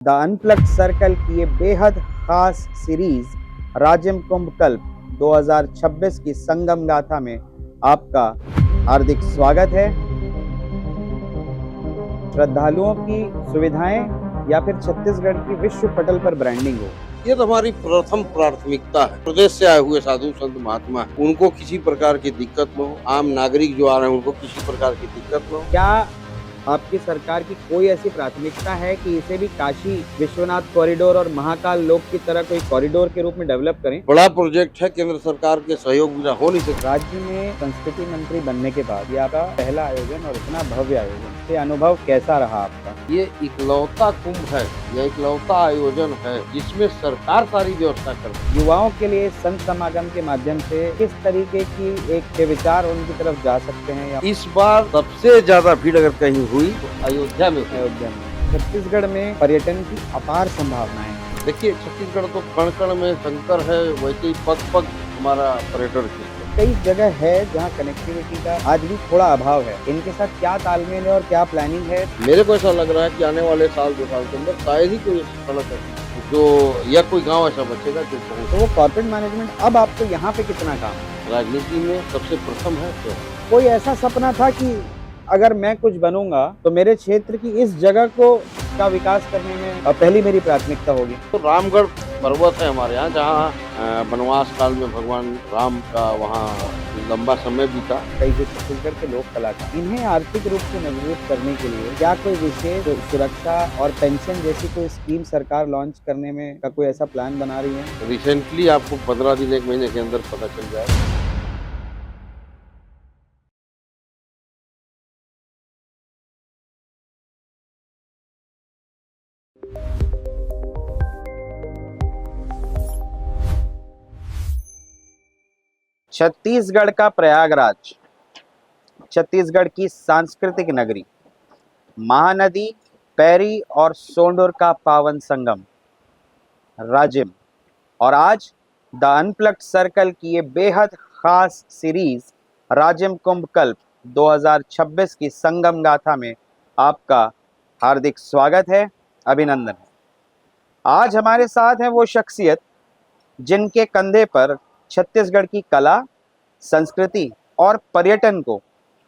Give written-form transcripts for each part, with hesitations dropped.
The unplugged circle की ये बेहद खास सीरीज राजिम कुंभ कल्प 2026 की संगम गाथा में आपका हार्दिक स्वागत है। श्रद्धालुओं की सुविधाएं या फिर छत्तीसगढ़ की विश्व पटल पर ब्रांडिंग हो, ये तो हमारी प्रथम प्राथमिकता है। प्रदेश से आए हुए साधु संत महात्मा उनको किसी प्रकार की दिक्कत न हो, आम नागरिक जो आ रहे हैं उनको किसी प्रकार की दिक्कत न हो। क्या आपकी सरकार की कोई ऐसी प्राथमिकता है कि इसे भी काशी विश्वनाथ कॉरिडोर और महाकाल लोक की तरह कोई कॉरिडोर के रूप में डेवलप करें? बड़ा प्रोजेक्ट है, केंद्र सरकार के सहयोग बिना हो नहीं सकता। राज्य में संस्कृति मंत्री बनने के बाद ये आपका पहला आयोजन और इतना भव्य आयोजन, ये अनुभव कैसा रहा आपका? ये इकलौता कुंभ है, यह इकलौता आयोजन है जिसमें सरकार सारी व्यवस्था करती है। युवाओं के लिए संत समागम के माध्यम से किस तरीके की एक विचार उनकी तरफ जा सकते हैं? या इस बार सबसे ज्यादा भीड़ अगर कहीं हुई तो अयोध्या में। छत्तीसगढ़ में पर्यटन की अपार संभावनाएं हैं। देखिए, छत्तीसगढ़ तो कण कण में शंकर है, वैसे ही पग पग हमारा पर्यटन क्षेत्र। कई जगह है जहां कनेक्टिविटी का आज भी थोड़ा अभाव है। इनके साथ क्या तालमेल है और क्या प्लानिंग है? मेरे को ऐसा लग रहा है कि आने वाले साल 2 साल के अंदर शायद ही कोई सड़क है जो या कोई गांव ऐसा बचेगा जो तो वो कॉर्पोरेट मैनेजमेंट अब आपको यहाँ पे कितना काम है? राजनीति में सबसे प्रथम है। तो कोई ऐसा सपना था कि अगर मैं कुछ बनूंगा तो मेरे क्षेत्र की इस जगह को का विकास करने में पहली मेरी प्राथमिकता होगी? तो रामगढ़ पर्वत है हमारे यहाँ, जहाँ वनवास काल में भगवान राम का वहाँ लंबा समय बीता। कई जो छत्तीसगढ़ के लोक कलाकार, इन्हें आर्थिक रूप से मजबूत करने के लिए क्या कोई विशेष सुरक्षा और पेंशन जैसी कोई स्कीम सरकार लॉन्च करने में का कोई ऐसा प्लान बना रही है? रिसेंटली आपको 15 दिन 1 महीने के अंदर पता चल जाएगा। छत्तीसगढ़ का प्रयागराज, छत्तीसगढ़ की सांस्कृतिक नगरी, महानदी, पैरी और सोंडोर का पावन संगम राजिम, और आज द अनप्लग्ड सर्कल की ये बेहद खास सीरीज राजिम कुंभ कल्प 2026 की संगम गाथा में आपका हार्दिक स्वागत है, अभिनंदन है। आज हमारे साथ है वो शख्सियत जिनके कंधे पर छत्तीसगढ़ की कला, संस्कृति और पर्यटन को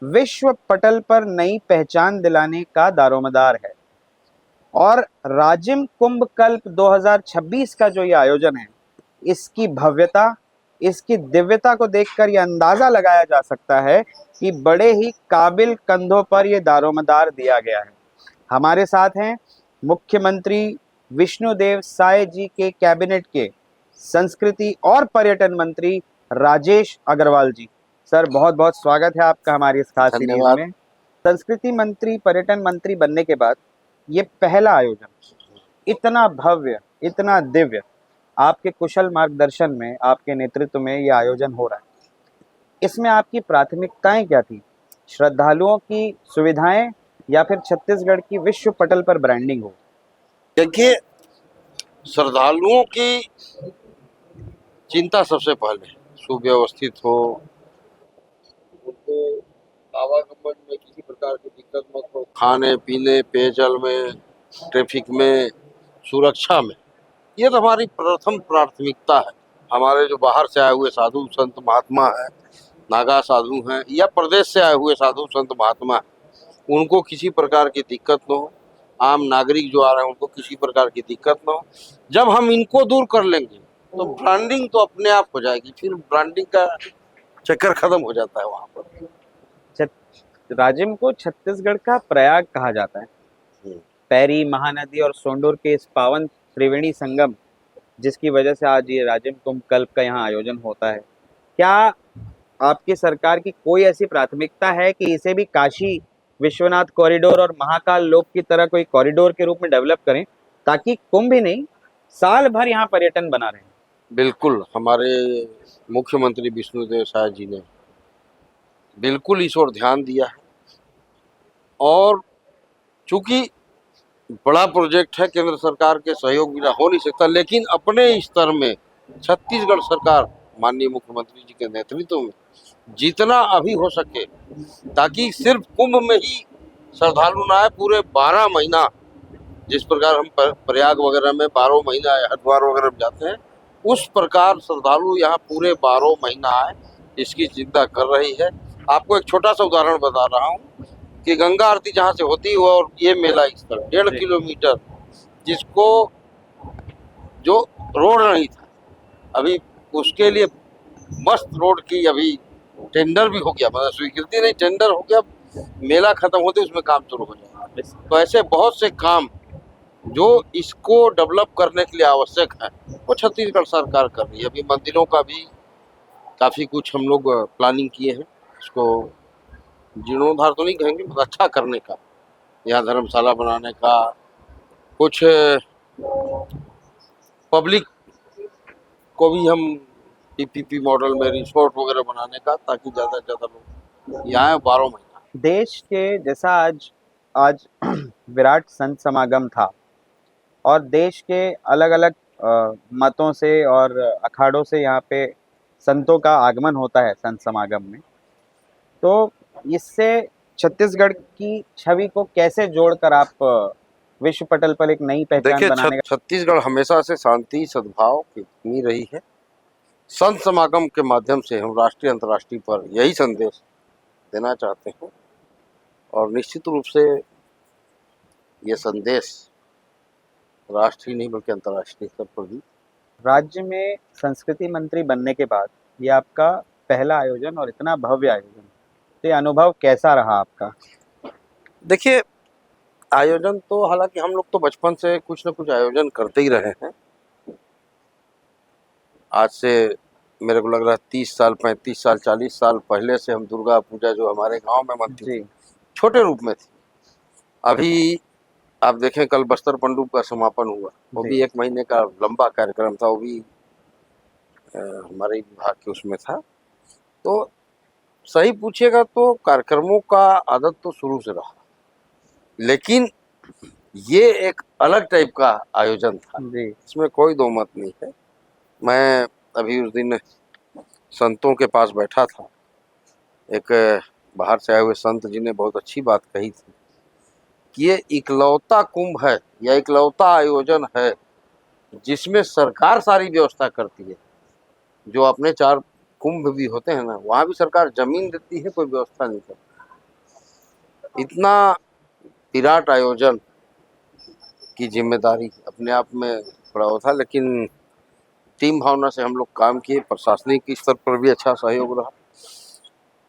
विश्व पटल पर नई पहचान दिलाने का दारोमदार है। और राजिम कुंभ कल्प 2026 का जो ये आयोजन है, इसकी भव्यता, इसकी दिव्यता को देखकर ये अंदाजा लगाया जा सकता है कि बड़े ही काबिल कंधों पर ये दारोमदार दिया गया है। हमारे साथ हैं मुख्यमंत्री विष्णुदेव साय जी के कैबिनेट के संस्कृति और पर्यटन मंत्री राजेश अग्रवाल जी। सर, बहुत बहुत स्वागत है आपका हमारी इस खास सीरीज में। संस्कृति मंत्री, पर्यटन मंत्री बनने के बाद ये पहला आयोजन, इतना भव्य, इतना दिव्य, आपके कुशल मार्गदर्शन में, आपके नेतृत्व में ये आयोजन हो रहा है। इसमें आपकी प्राथमिकताएं क्या थी? श्रद्धालुओं की सुविधाएं या फिर छत्तीसगढ़ की विश्व पटल पर ब्रांडिंग हो? देखिए, श्रद्धालुओं की चिंता सबसे पहले सुव्यवस्थित हो, उनको आवागमन में किसी प्रकार की दिक्कत मत हो, खाने पीने, पेयजल में, ट्रैफिक में, सुरक्षा में। ये तो हमारी प्रथम प्राथमिकता है। हमारे जो बाहर से आए हुए साधु संत महात्मा हैं, नागा साधु हैं या प्रदेश से आए हुए साधु संत महात्मा हैं, उनको किसी प्रकार की दिक्कत न हो, आम नागरिक जो आ रहे हैं उनको किसी प्रकार की दिक्कत न हो। जब हम इनको दूर कर लेंगे तो ब्रांडिंग तो अपने आप हो जाएगी, फिर ब्रांडिंग का चक्कर खत्म हो जाता है वहाँ पर। राजिम को छत्तीसगढ़ का प्रयाग कहा जाता है। पैरी, महानदी और सोंडोर के इस पावन त्रिवेणी संगम, जिसकी वजह से आज ये राजिम कुंभ कल्प का यहाँ आयोजन होता है। क्या आपकी सरकार की कोई ऐसी प्राथमिकता है कि इसे भी काशी विश्वनाथ कॉरिडोर और महाकाल लोक की तरह कोई कॉरिडोर के रूप में डेवलप करें, ताकि कुंभ ही नहीं, साल भर यहाँ पर्यटन बना रहे? बिल्कुल, हमारे मुख्यमंत्री विष्णुदेव साय जी ने बिल्कुल इस ओर ध्यान दिया है, और चूंकि बड़ा प्रोजेक्ट है, केंद्र सरकार के सहयोग बिना हो नहीं सकता, लेकिन अपने स्तर में छत्तीसगढ़ सरकार माननीय मुख्यमंत्री जी के नेतृत्व में जितना अभी हो सके, ताकि सिर्फ कुंभ में ही श्रद्धालु ना आए, पूरे 12 महीना जिस प्रकार हम प्रयाग वगैरह में 12 महीना हरिद्वार वगैरह में जाते हैं, उस प्रकार श्रद्धालु यहाँ पूरे 12 महीना आए, इसकी चिंता कर रही है। आपको एक छोटा सा उदाहरण बता रहा हूँ कि गंगा आरती जहाँ से होती है और ये मेला स्थल 1.5 जी। किलोमीटर, जिसको जो रोड नहीं था, अभी उसके लिए मस्त रोड की अभी टेंडर भी हो गया, मतलब स्वीकृति नहीं, टेंडर हो गया, मेला खत्म होते उसमें काम शुरू हो जाएगा। तो ऐसे बहुत से काम जो इसको डेवलप करने के लिए आवश्यक है, वो छत्तीसगढ़ सरकार कर रही है। अभी मंदिरों का भी काफी कुछ हम लोग प्लानिंग किए हैं, इसको जीर्णोद्धार तो नहीं कहेंगे, मतलब अच्छा करने का, यहाँ धर्मशाला बनाने का, कुछ पब्लिक को भी हम पीपीपी मॉडल में रिसोर्ट वगैरह बनाने का, ताकि ज़्यादा से ज़्यादा लोग यहाँ आए 12 महीना। देश के जैसा आज आज विराट संत समागम था और देश के अलग अलग मतों से और अखाड़ों से यहाँ पे संतों का आगमन होता है संत समागम में, तो इससे छत्तीसगढ़ की छवि को कैसे जोड़कर आप विश्व पटल पर एक नई पहचान देखिए, बनाने का। छत्तीसगढ़ हमेशा से शांति सद्भाव की भूमि रही है। संत समागम के माध्यम से हम राष्ट्रीय अंतर्राष्ट्रीय पर यही संदेश देना चाहते हैं, और निश्चित रूप से ये संदेश राष्ट्रीय नहीं बल्कि अंतर्राष्ट्रीय स्तर पर भी। राज्य में संस्कृति मंत्री बनने के बाद ये आपका पहला आयोजन और इतना भव्य आयोजन, तो ये अनुभव कैसा रहा आपका। देखिए, आयोजन तो हालांकि हम लोग तो बचपन से कुछ न कुछ आयोजन करते ही रहे हैं। आज से मेरे को लग रहा है 30 साल 35 साल 40 साल पहले से हम दुर्गा पूजा जो हमारे गांव में मनती थी, छोटे रूप में थी। अभी आप देखें, कल बस्तर पंडुप का समापन हुआ, वो भी 1 महीने का लंबा कार्यक्रम था, वो भी हमारे विभाग के उसमें था। तो सही पूछिएगा तो कार्यक्रमों का आदत तो शुरू से रहा, लेकिन ये एक अलग टाइप का आयोजन था, इसमें कोई दो मत नहीं है। मैं अभी उस दिन संतों के पास बैठा था, एक बाहर से आए हुए संत जी ने बहुत अच्छी बात कही थी कि ये इकलौता कुंभ है या इकलौता आयोजन है जिसमें सरकार सारी व्यवस्था करती है। जो अपने 4 कुंभ भी होते हैं ना, वहाँ भी सरकार जमीन देती है, कोई व्यवस्था नहीं करती। इतना विराट आयोजन की जिम्मेदारी अपने आप में बड़ा वो था, लेकिन टीम भावना से हम लोग काम किए, प्रशासनिक स्तर पर भी अच्छा सहयोग रहा,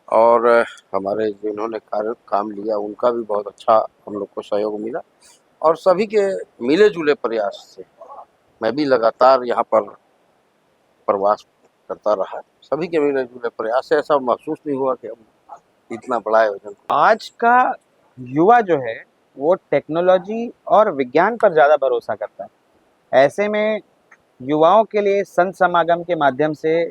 और हमारे जिन्होंने काम लिया उनका भी बहुत अच्छा हम लोग को सहयोग मिला, और सभी के मिले जुले प्रयास से मैं भी लगातार यहाँ पर प्रवास करता रहा। सभी के मिले जुले प्रयास से ऐसा महसूस नहीं हुआ कि हम इतना बड़ा आयोजन। आज का युवा जो है वो टेक्नोलॉजी और विज्ञान पर ज़्यादा भरोसा करता है। ऐसे में युवाओं के लिए संत समागम के माध्यम से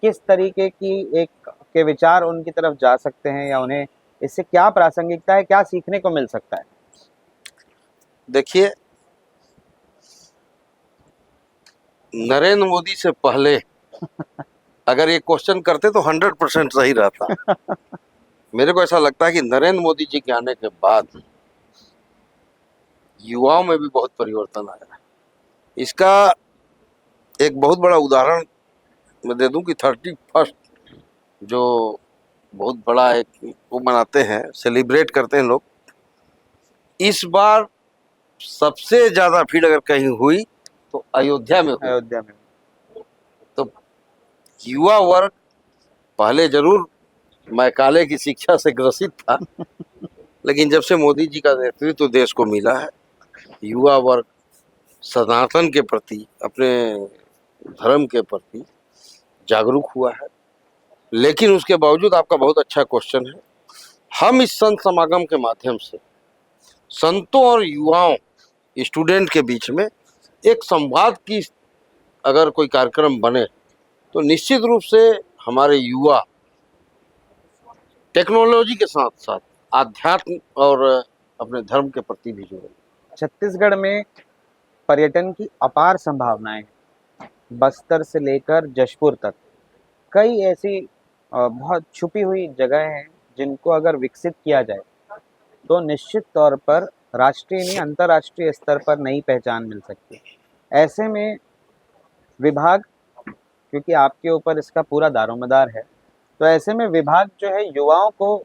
किस तरीके की एक के विचार उनकी तरफ जा सकते हैं, या उन्हें इससे क्या प्रासंगिकता है, क्या सीखने को मिल सकता है। देखिए, नरेंद्र मोदी से पहले अगर ये क्वेश्चन करते तो 100% सही रहता। मेरे को ऐसा लगता है कि नरेंद्र मोदी जी के आने के बाद युवाओं में भी बहुत परिवर्तन आया है। इसका एक बहुत बड़ा उदाहरण मैं दे दूं कि 31 जो बहुत बड़ा एक वो मनाते हैं, सेलिब्रेट करते हैं लोग, इस बार सबसे ज्यादा भीड़ अगर कहीं हुई तो अयोध्या में हुई। अयोध्या में तो युवा वर्ग पहले जरूर मैकाले की शिक्षा से ग्रसित था, लेकिन जब से मोदी जी का नेतृत्व तो देश को मिला है, युवा वर्ग सनातन के प्रति, अपने धर्म के प्रति जागरूक हुआ है। लेकिन उसके बावजूद आपका बहुत अच्छा क्वेश्चन है, हम इस संत समागम के माध्यम से संतों और युवाओं, स्टूडेंट के बीच में एक संवाद की अगर कोई कार्यक्रम बने तो निश्चित रूप से हमारे युवा टेक्नोलॉजी के साथ साथ आध्यात्म और अपने धर्म के प्रति भी जुड़े। छत्तीसगढ़ में पर्यटन की अपार संभावनाएं हैं। बस्तर से लेकर जशपुर तक कई ऐसी बहुत छुपी हुई जगह हैं जिनको अगर विकसित किया जाए तो निश्चित तौर पर राष्ट्रीय नहीं अंतर्राष्ट्रीय स्तर पर नई पहचान मिल सकती है। ऐसे में विभाग, क्योंकि आपके ऊपर इसका पूरा दारोमदार है, तो ऐसे में विभाग जो है युवाओं को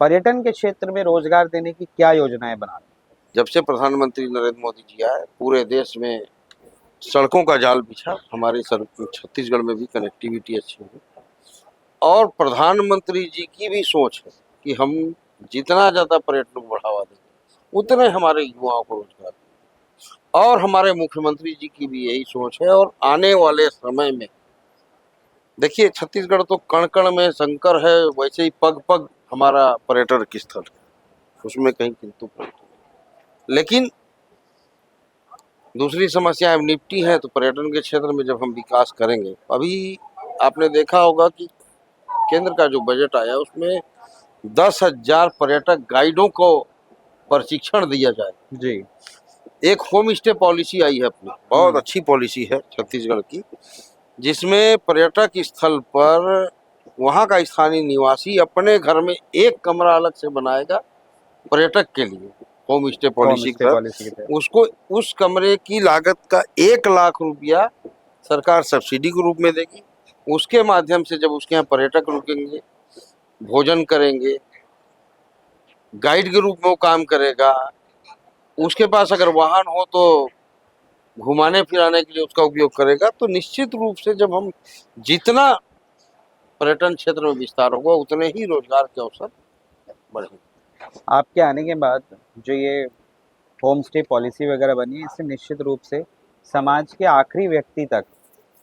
पर्यटन के क्षेत्र में रोजगार देने की क्या योजनाएं बना रहे जब से प्रधानमंत्री नरेंद्र मोदी जी आए, पूरे देश में सड़कों का जाल बिछा, हमारे छत्तीसगढ़ में भी कनेक्टिविटी अच्छी हुई। और प्रधानमंत्री जी की भी सोच है कि हम जितना ज़्यादा पर्यटन को बढ़ावा देंगे उतने हमारे युवाओं को रोजगार देंगे। और हमारे मुख्यमंत्री जी की भी यही सोच है। और आने वाले समय में देखिए, छत्तीसगढ़ तो कण कण में शंकर है, वैसे ही पग पग हमारा पर्यटक स्थल है, उसमें कहीं किंतु परंतु नहीं। लेकिन दूसरी समस्या अब निपटी है, तो पर्यटन के क्षेत्र में जब हम विकास करेंगे, अभी आपने देखा होगा कि केंद्र का जो बजट आया उसमें 10,000 पर्यटक गाइडों को प्रशिक्षण दिया जाए। जी। एक होम स्टे पॉलिसी आई है अपनी, बहुत अच्छी पॉलिसी है छत्तीसगढ़ की, जिसमें पर्यटक स्थल पर वहाँ का स्थानीय निवासी अपने घर में एक कमरा अलग से बनाएगा पर्यटक के लिए, होम स्टे पॉलिसी के तहत। उसको उस कमरे की लागत का 1,00,000 रुपया सरकार सब्सिडी के रूप में देगी। उसके माध्यम से जब उसके यहाँ पर्यटक रुकेंगे, भोजन करेंगे, गाइड के रूप में वो काम करेगा। उसके पास अगर वाहन हो तो घुमाने फिराने के लिए उसका उपयोग करेगा। तो निश्चित रूप से जब हम जितना पर्यटन क्षेत्र में विस्तार होगा, उतने ही रोजगार के अवसर बढ़ेंगे। आपके आने के बाद जो ये होम स्टे पॉलिसी वगैरह बनी है, इससे निश्चित रूप से समाज के आखिरी व्यक्ति तक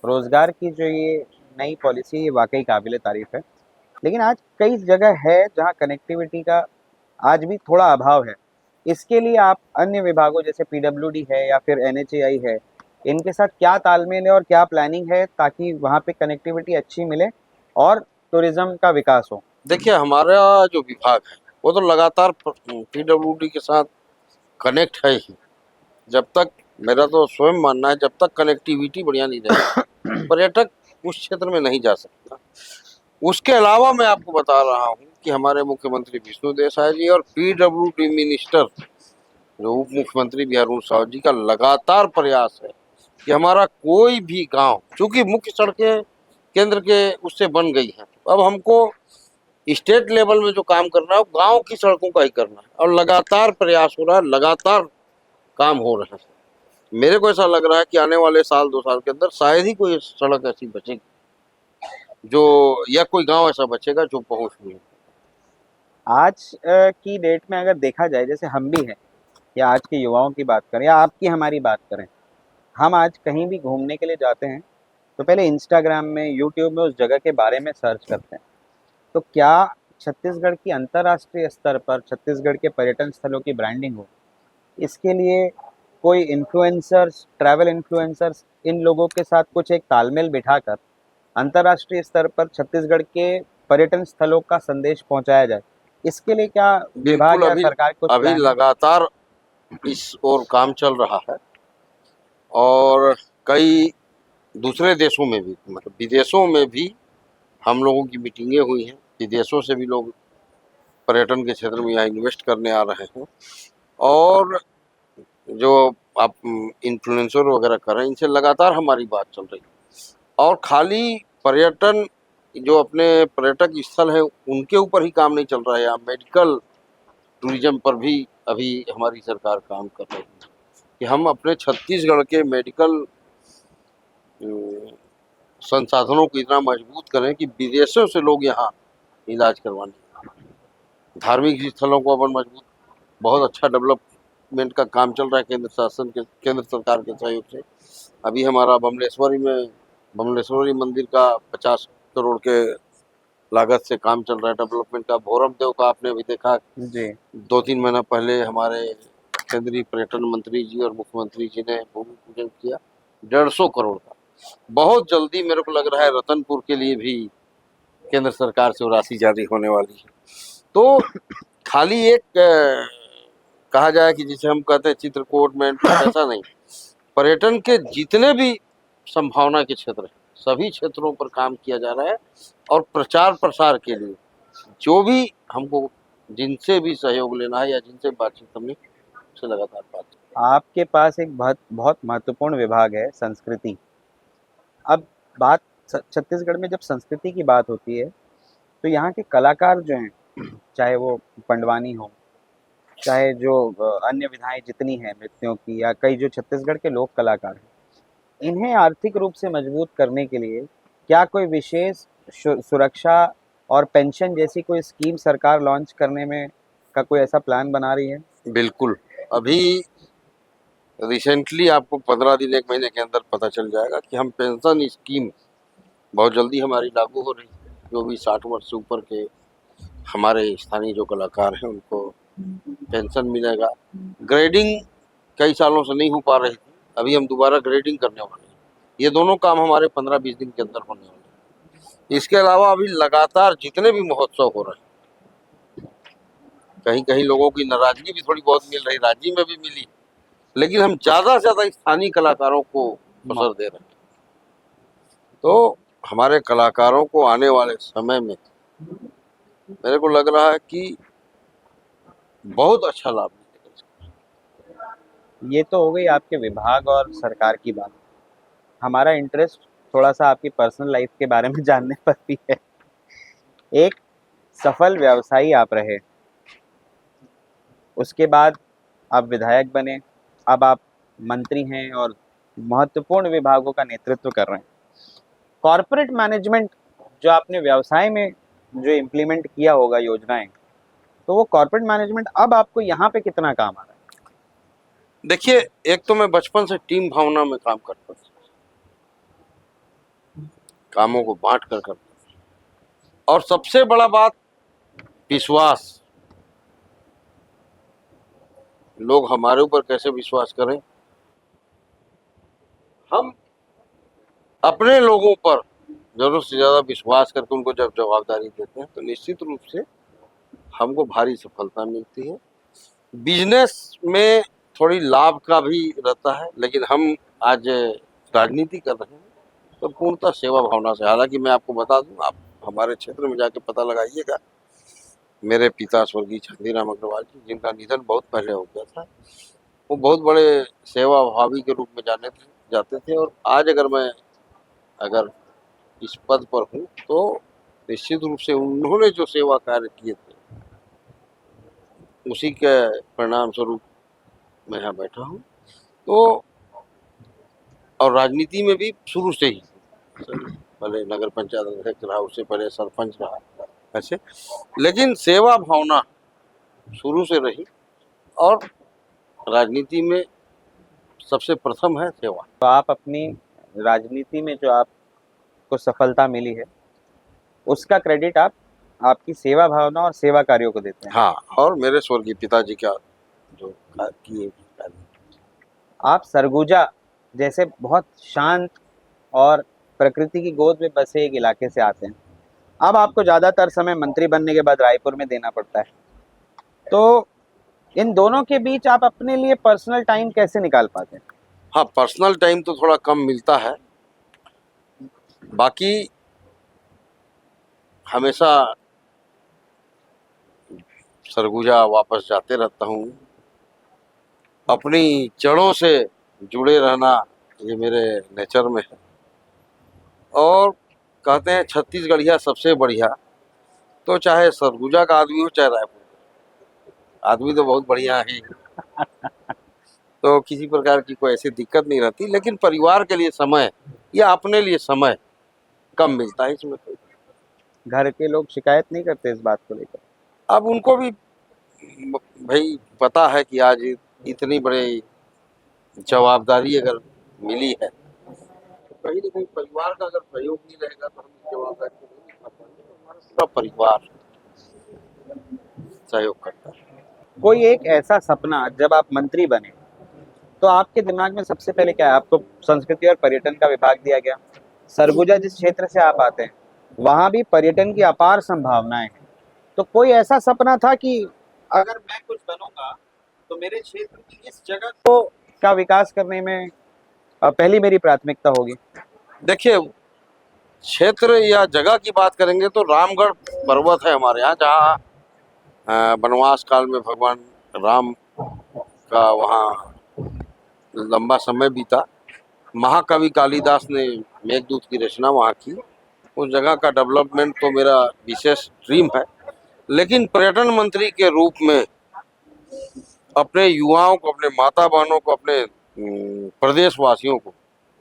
रोजगार की जो ये नई पॉलिसी, ये वाकई काबिले तारीफ है। लेकिन आज कई जगह है जहाँ कनेक्टिविटी का आज भी थोड़ा अभाव है। इसके लिए आप अन्य विभागों जैसे पीडब्ल्यूडी है या फिर एनएचएआई है, इनके साथ क्या तालमेल है और क्या प्लानिंग है ताकि वहाँ पे कनेक्टिविटी अच्छी मिले और टूरिज्म का विकास हो? देखिए, हमारा जो विभाग है वो तो लगातार पीडब्ल्यूडी के साथ कनेक्ट है ही। जब तक, मेरा तो स्वयं मानना है, जब तक कनेक्टिविटी बढ़िया नहीं रहेगी पर्यटक उस क्षेत्र में नहीं जा सकता। उसके अलावा मैं आपको बता रहा हूँ कि हमारे मुख्यमंत्री विष्णु देसाई जी और पीडब्ल्यूडी मिनिस्टर जो उप मुख्यमंत्री बिहार साहू जी का लगातार प्रयास है कि हमारा कोई भी गांव, चूंकि मुख्य सड़कें केंद्र के उससे बन गई हैं, अब हमको स्टेट लेवल में जो काम करना है वो गांव की सड़कों का ही करना है। और लगातार प्रयास हो रहा है, लगातार काम हो रहा है। मेरे को ऐसा लग रहा है कि आने वाले साल 2 साल के अंदर शायद ही कोई सड़क ऐसी बचेगी जो, या कोई गांव ऐसा बचेगा जो पहुंच नहीं है। आज की डेट में अगर देखा जाए, जैसे हम भी हैं या आज के युवाओं की बात करें या आपकी हमारी बात करें, हम आज कहीं भी घूमने के लिए जाते हैं तो पहले इंस्टाग्राम में, यूट्यूब में उस जगह के बारे में सर्च करते हैं। तो क्या छत्तीसगढ़ की अंतर्राष्ट्रीय स्तर पर छत्तीसगढ़ के पर्यटन स्थलों की ब्रांडिंग हो, इसके लिए कोई इन्फ्लुएंसर्स, ट्रैवल इन्फ्लुएंसर्स, इन लोगों के साथ कुछ एक तालमेल बिठाकर अंतर्राष्ट्रीय स्तर पर छत्तीसगढ़ के पर्यटन स्थलों का संदेश पहुंचाया जाए, इसके लिए क्या विभाग या सरकार कुछ अभी प्लान है? लगातार इस ओर काम चल रहा है। और कई दूसरे देशों में भी, मतलब विदेशों में भी हम लोगों की मीटिंगें हुई हैं। विदेशों से भी लोग पर्यटन के क्षेत्र में यहाँ इन्वेस्ट करने आ रहे हैं। और जो आप इन्फ्लुएंसर वगैरह कर रहे हैं, इनसे लगातार हमारी बात चल रही है। और खाली पर्यटन, जो अपने पर्यटक स्थल है उनके ऊपर ही काम नहीं चल रहा है, यहाँ मेडिकल टूरिज्म पर भी अभी हमारी सरकार काम कर रही है कि हम अपने छत्तीसगढ़ के मेडिकल संसाधनों को इतना मजबूत करें कि विदेशों से लोग यहाँ इलाज करवाने। धार्मिक स्थलों को अपन मजबूत, बहुत अच्छा डेवलपमेंट का काम चल रहा है केंद्र सरकार के सहयोग से। अभी हमारा बमलेश्वरी मंदिर का 50 करोड़ के लागत से काम चल रहा है डेवलपमेंट का। भोरम देव का आपने अभी देखा जी। 2-3 महीना पहले हमारे केंद्रीय पर्यटन मंत्री जी और मुख्यमंत्री जी ने भूमि पूजन किया 150 करोड़ का। बहुत जल्दी मेरे को लग रहा है रतनपुर के लिए भी केंद्र सरकार से राशि जारी होने वाली है। तो खाली एक कहा जाए कि जिसे हम कहते हैं चित्रकूट में, ऐसा नहीं। पर्यटन के जितने भी संभावना के क्षेत्र हैं, सभी क्षेत्रों पर काम किया जा रहा है। और प्रचार प्रसार के लिए जो भी हमको जिनसे भी सहयोग लेना है या जिनसे बातचीत करनी, से लगातार बात है। आपके पास एक बहुत बहुत महत्वपूर्ण विभाग है संस्कृति। अब बात छत्तीसगढ़ में जब संस्कृति की बात होती है तो यहाँ के कलाकार जो हैं, चाहे वो पंडवानी हो, चाहे जो अन्य विधाएं जितनी हैं नृत्यों की, या कई जो छत्तीसगढ़ के लोक कलाकार हैं, इन्हें आर्थिक रूप से मजबूत करने के लिए क्या कोई विशेष सुरक्षा और पेंशन जैसी कोई स्कीम सरकार लॉन्च करने में का कोई ऐसा प्लान बना रही है? बिल्कुल, अभी रिसेंटली आपको 15 दिन 1 महीने के अंदर पता चल जाएगा कि हम पेंशन स्कीम बहुत जल्दी हमारी लागू हो रही है। जो भी 60 वर्ष से ऊपर के हमारे स्थानीय जो कलाकार हैं उनको पेंशन मिलेगा। ग्रेडिंग कई सालों से नहीं हो पा रही थी, अभी हम दोबारा ग्रेडिंग करने वाले हैं। ये दोनों काम हमारे 15-20 दिन के अंदर होने वाले हैं। इसके अलावा अभी लगातार जितने भी महोत्सव हो रहे हैं, कहीं कहीं लोगों की नाराजगी भी थोड़ी बहुत मिल रही, राज्य में भी मिली, लेकिन हम ज़्यादा से ज़्यादा स्थानीय कलाकारों को अवसर दे रहे हैं। तो हमारे कलाकारों को आने वाले समय में मेरे को लग रहा है कि बहुत अच्छा लाभ मिलेगा। ये तो हो गई आपके विभाग और सरकार की बात। हमारा इंटरेस्ट थोड़ा सा आपकी पर्सनल लाइफ के बारे में जानने पर भी है। एक सफल व्यवसायी आप रहे, उसके बाद आप विधायक बने, अब आप मंत्री हैं और महत्वपूर्ण विभागों का नेतृत्व कर रहे हैं। कॉर्पोरेट मैनेजमेंट जो आपने व्यवसाय में जो इम्प्लीमेंट किया होगा योजनाएं, तो वो कॉर्पोरेट मैनेजमेंट अब आपको यहाँ पे कितना काम आ रहा है? देखिए, एक तो मैं बचपन से टीम भावना में काम करता था, कामों को बांट कर करता था, और सबसे बड़ा बात विश्वास। लोग हमारे ऊपर कैसे विश्वास करें, हम अपने लोगों पर जरूरत से ज्यादा विश्वास करके उनको जब जवाबदारी देते हैं तो निश्चित रूप से हमको भारी सफलता मिलती है। बिजनेस में थोड़ी लाभ का भी रहता है, लेकिन हम आज राजनीति कर रहे हैं तो पूर्णतः सेवा भावना से। हालांकि मैं आपको बता दूं, आप हमारे क्षेत्र में जाके पता लगाइएगा, मेरे पिता स्वर्गीय चंदीराम अग्रवाल जी, जिनका निधन बहुत पहले हो गया था, वो बहुत बड़े सेवा भावी के रूप में जाते थे। और आज अगर इस पद पर हूँ तो निश्चित रूप से उन्होंने जो सेवा कार्य किए थे उसी के परिणाम स्वरूप मैं यहाँ बैठा हूँ। तो और राजनीति में भी शुरू से ही, पहले नगर पंचायत अध्यक्ष रहा, उससे पहले सरपंच रहा ऐसे, लेकिन सेवा भावना शुरू से रही और राजनीति में सबसे प्रथम है सेवा। तो आप अपनी राजनीति में जो आपको सफलता मिली है उसका क्रेडिट आप आपकी सेवा भावना और सेवा कार्यों को देते हैं। हाँ, और मेरे स्वर्गीय पिताजी का जो किए कार्य। आप सरगुजा जैसे बहुत शांत और प्रकृति की गोद में बसे एक इलाके से आते हैं। अब आपको ज़्यादातर समय मंत्री बनने के बाद रायपुर में देना पड़ता है, तो इन दोनों के बीच आप अपने लिए पर्सनल टाइम कैसे निकाल पाते हैं? हाँ, पर्सनल टाइम तो थोड़ा कम मिलता है, बाकी हमेशा सरगुजा वापस जाते रहता हूँ। अपनी जड़ों से जुड़े रहना ये मेरे नेचर में है। और कहते हैं छत्तीसगढ़िया सबसे बढ़िया, तो चाहे सरगुजा का आदमी हो चाहे रायपुर का आदमी, तो बहुत बढ़िया है। तो किसी प्रकार की कोई ऐसी दिक्कत नहीं रहती, लेकिन परिवार के लिए समय या अपने लिए समय कम मिलता है इसमें। घर के लोग शिकायत नहीं करते इस बात को लेकर? अब उनको भी भाई पता है कि आज इतनी बड़ी जवाबदारी अगर मिली है, तो कहीं ना कहीं परिवार का अगर सहयोग नहीं रहेगा तो हम इस जवाबदारी को नहीं निभा पाएंगे। तो हमारा पूरा परिवार सहयोग करता है। कोई एक ऐसा सपना जब आप मंत्री बने तो आपके दिमाग में सबसे पहले क्या है? आपको संस्कृति और पर्यटन का विभाग दिया गया। सरगुजा जिस क्षेत्र से आप आते हैं वहां भी पर्यटन की अपार संभावनाएं हैं, तो कोई ऐसा सपना था कि अगर मैं कुछ बनूंगा तो मेरे क्षेत्र की इस जगह को का विकास करने में पहली मेरी प्राथमिकता होगी? देखिए, क्षेत्र या जगह की बात करेंगे तो रामगढ़ पर्वत है हमारे यहाँ, जहाँ वनवास काल में भगवान राम का वहाँ लंबा समय बीता। महाकवि कालिदास ने मेघदूत की रचना वहाँ की। उस जगह का डेवलपमेंट तो मेरा विशेष ड्रीम है, लेकिन पर्यटन मंत्री के रूप में अपने युवाओं को, अपने माता बहनों को, अपने प्रदेशवासियों को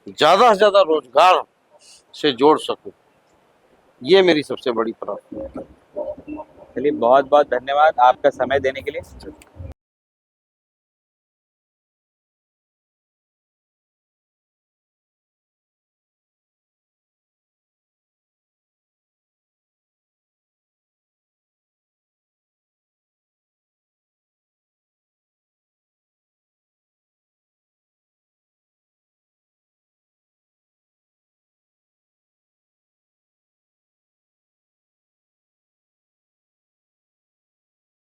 ज़्यादा से ज़्यादा रोजगार से जोड़ सकूं, ये मेरी सबसे बड़ी प्राथमिकता है। चलिए, बहुत बहुत धन्यवाद आपका समय देने के लिए।